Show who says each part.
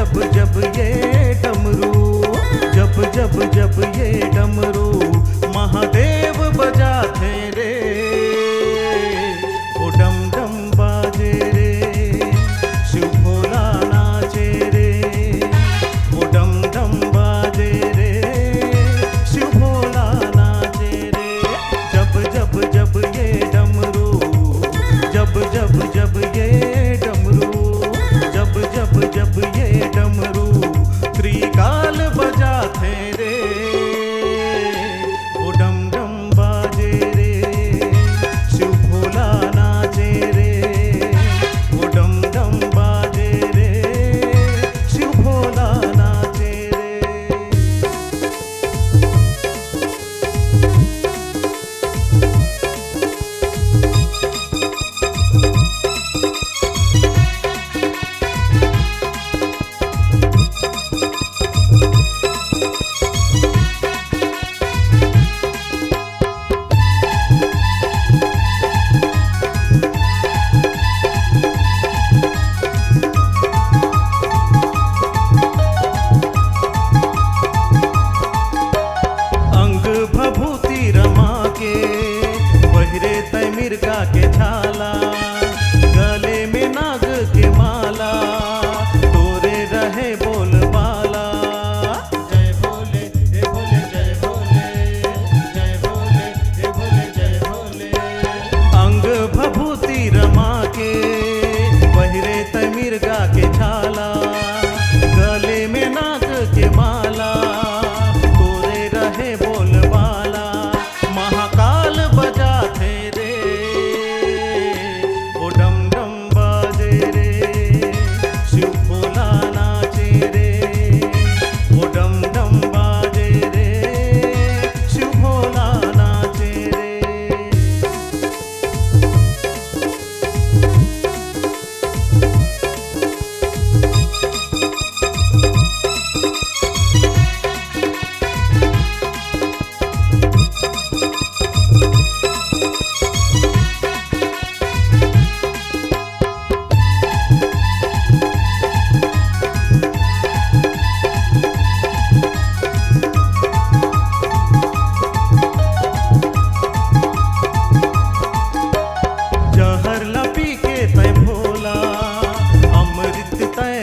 Speaker 1: जब जब ये डमरू, जब ये डमरू महादेव बजाते रे, वो डम डम बाजे रे, शिव भोला नाचे रे, वो डम डम बाजे रे, शिव भोला नाचे रे। जब ये डमरू, जब ये डमरू, जब ये डमरू त्रिकाल बजाते रे, वो डम डम बाजे रे, शिव भोला नाचे रे, वो डम डम बाजे रे, शिव भोला नाचे रे। मिर्गा के छाला, गले में नाग के माला, तोरे रहे बोल बाला। जय भोले हे भोले, जय भोले, जय भोले हे भोले, जय भोले। अंग भभूति रमा के पहिरे तय मिर्गा के छाला, गले में नाग के माला, तोरे रहे बोल बाला। महाकाल बजाते रे, वो डम डम बाजे रे, शिव भोला नाचे रे, वो डम डम बाजे रे, शिव भोला नाचे रे। जहर लपी के तय भोला, अमृत तय